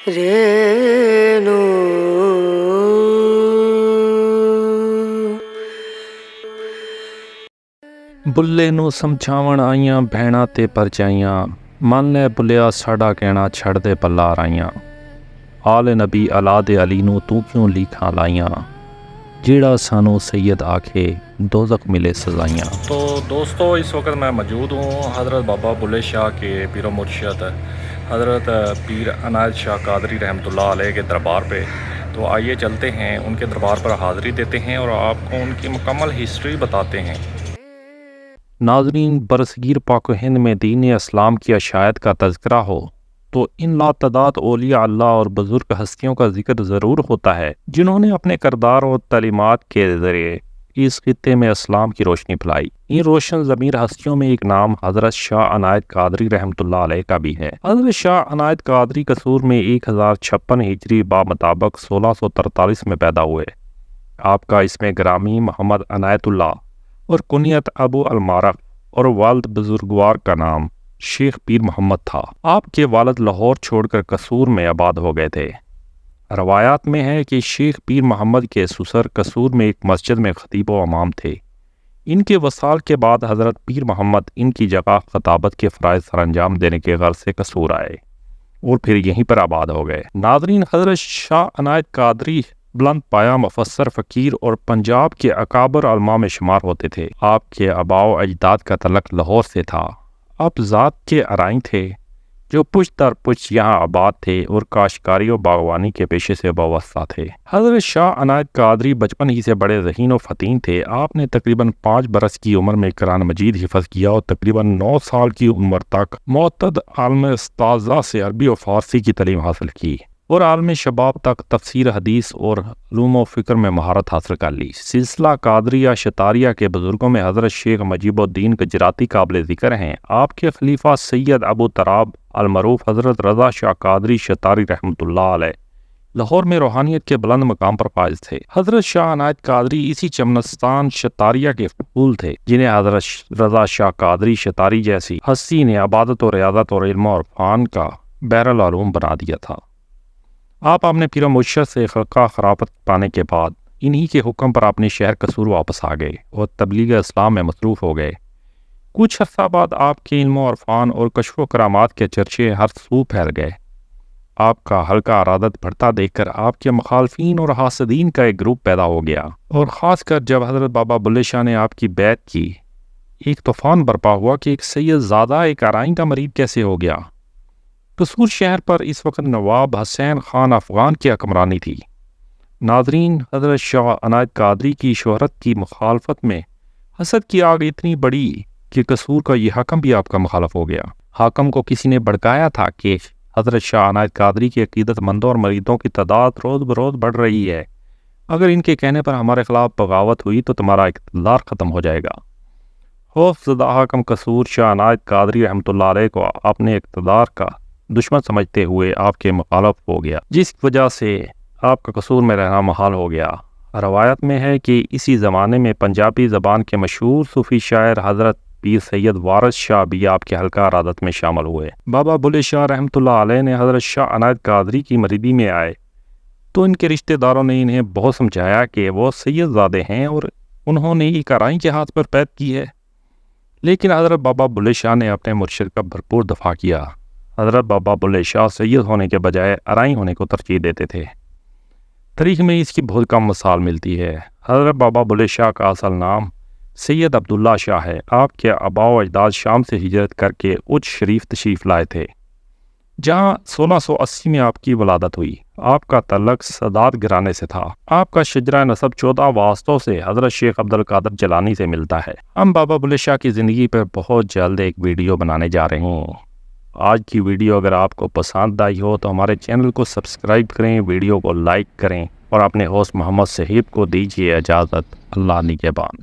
Reno بلے نو سمجھاون آئیاں بھیڑاں تے پرچائیاں، من لے بلیا ساڈا کہنا چھڑ دے پلا رائیاں، آل نبی اولاد علی نو تو کیوں لیکھاں لائیاں، جیڑا سانو سید آکھے دوزخ ملے سزائیاں۔ تو دوستو اس وقت میں موجود ہوں حضرت بابا بلے شاہ کے پیر و مرشد حضرت پیر عنایت شاہ قادری رحمۃ اللہ علیہ کے دربار پہ۔ تو آئیے چلتے ہیں ان کے دربار پر حاضری دیتے ہیں اور آپ کو ان کی مکمل ہسٹری بتاتے ہیں۔ ناظرین، برصغیر پاک و ہند میں دین اسلام کی اشاعت کا تذکرہ ہو تو ان لاتعداد اولیاء اللہ اور بزرگ ہستیوں کا ذکر ضرور ہوتا ہے جنہوں نے اپنے کردار اور تعلیمات کے ذریعے اس خطے میں اسلام کی روشنی پھیلائی۔ ان روشن ضمیر ہستیوں میں ایک نام حضرت شاہ عنایت قادری رحمۃ اللہ علیہ کا بھی ہے۔ حضرت شاہ عنایت قادری قصور میں 1056 ہجری مطابق 1643 میں پیدا ہوئے۔ آپ کا اسم گرامی محمد عنایت اللہ اور کنیت ابو المارق اور والد بزرگوار کا نام شیخ پیر محمد تھا۔ آپ کے والد لاہور چھوڑ کر قصور میں آباد ہو گئے تھے۔ روایات میں ہے کہ شیخ پیر محمد کے سسر قصور میں ایک مسجد میں خطیب و امام تھے۔ ان کے وصال کے بعد حضرت پیر محمد ان کی جگہ خطابت کے فرائض سر انجام دینے کے غرض سے قصور آئے اور پھر یہیں پر آباد ہو گئے۔ ناظرین، حضرت شاہ عنایت قادری بلند پایا مفسر فقیر اور پنجاب کے اکابر علماء میں شمار ہوتے تھے۔ آپ کے آباء و اجداد کا تعلق لاہور سے تھا۔ آپ ذات کے ارائیں تھے جو پشت در پشت یہاں آباد تھے اور کاشتکاری و باغبانی کے پیشے سے وابستہ تھے۔ حضرت شاہ عنایت قادری بچپن ہی سے بڑے ذہین و فطین تھے۔ آپ نے تقریباً 5 برس کی عمر میں قرآن مجید حفظ کیا اور تقریباً 9 سال کی عمر تک معتد عالم استاذہ سے عربی و فارسی کی تعلیم حاصل کی اور عالم شباب تک تفسیر حدیث اور علوم و فکر میں مہارت حاصل کر لی۔ سلسلہ قادریہ شتاریہ کے بزرگوں میں حضرت شیخ مجیب الدین گجراتی قابل ذکر ہیں۔ آپ کے خلیفہ سید ابو تراب المعروف حضرت رضا شاہ قادری شتاری رحمۃ اللہ علیہ لاہور میں روحانیت کے بلند مقام پر فائز تھے۔ حضرت شاہ عنایت قادری اسی چمنستان شتاریہ کے پھول تھے جنہیں حضرت رضا شاہ قادری شتاری جیسی ہستی نے عبادت و ریاضت اور علم و عرفان کا بحر العلوم بنا دیا تھا۔ آپ اپنے پیر و مرشد سے خلقہ خرافت پانے کے بعد انہی کے حکم پر اپنے شہر قصور واپس آ گئے اور تبلیغ اسلام میں مصروف ہو گئے۔ کچھ عرصہ بعد آپ کے علم و عرفان اور کشف و کرامات کے چرچے ہر سو پھیل گئے۔ آپ کا حلقہ ارادت بڑھتا دیکھ کر آپ کے مخالفین اور حاسدین کا ایک گروپ پیدا ہو گیا، اور خاص کر جب حضرت بابا بلے شاہ نے آپ کی بیعت کی، ایک طوفان برپا ہوا کہ ایک سید زادہ ایک ارائیں کا مرید کیسے ہو گیا۔ قصور شہر پر اس وقت نواب حسین خان افغان کی حکمرانی تھی۔ ناظرین، حضرت شاہ عنایت قادری کی شہرت کی مخالفت میں حسد کی آگ اتنی بڑی کہ قصور کا یہ حاکم بھی آپ کا مخالف ہو گیا۔ حاکم کو کسی نے بھڑکایا تھا کہ حضرت شاہ عنایت قادری کی عقیدت مندوں اور مریدوں کی تعداد روز بروز بڑھ رہی ہے، اگر ان کے کہنے پر ہمارے خلاف بغاوت ہوئی تو تمہارا اقتدار ختم ہو جائے گا۔ خوف زدہ حاکم قصور شاہ عنایت قادری رحمۃ اللہ علیہ کو اپنے اقتدار کا دشمن سمجھتے ہوئے آپ کے مخالف ہو گیا، جس وجہ سے آپ کا قصور میں رہنا محال ہو گیا۔ روایت میں ہے کہ اسی زمانے میں پنجابی زبان کے مشہور صوفی شاعر حضرت پیر سید وارث شاہ بھی آپ کے حلقہ ارادت میں شامل ہوئے۔ بابا بلے شاہ رحمۃ اللہ علیہ نے حضرت شاہ عنایت قادری کی مریدی میں آئے تو ان کے رشتہ داروں نے انہیں بہت سمجھایا کہ وہ سید زادے ہیں اور انہوں نے ایک ارائیں کے ہاتھ پر بیعت کی ہے، لیکن حضرت بابا بلے شاہ نے اپنے مرشد کا بھرپور دفاع کیا۔ حضرت بابا بلے شاہ سید ہونے کے بجائے ارائیں ہونے کو ترجیح دیتے تھے۔ تاریخ میں اس کی بہت کم مثال ملتی ہے۔ حضرت بابا بلے شاہ کا اصل نام سید عبداللہ شاہ ہے۔ آپ کے آباء و اجداد شام سے ہجرت کر کے اچ شریف تشریف لائے تھے، جہاں 1680 میں آپ کی ولادت ہوئی۔ آپ کا تعلق سادات گھرانے سے تھا۔ آپ کا شجرہ نسب 14 واسطوں سے حضرت شیخ عبد القادر جیلانی سے ملتا ہے۔ ہم بابا بلے شاہ کی زندگی پر بہت جلد ایک ویڈیو بنانے جا رہے ہیں۔ آج کی ویڈیو اگر آپ کو پسند آئی ہو تو ہمارے چینل کو سبسکرائب کریں، ویڈیو کو لائک کریں اور اپنے ہوسٹ محمد صہیب کو دیجیے اجازت۔ اللہ نگہبان۔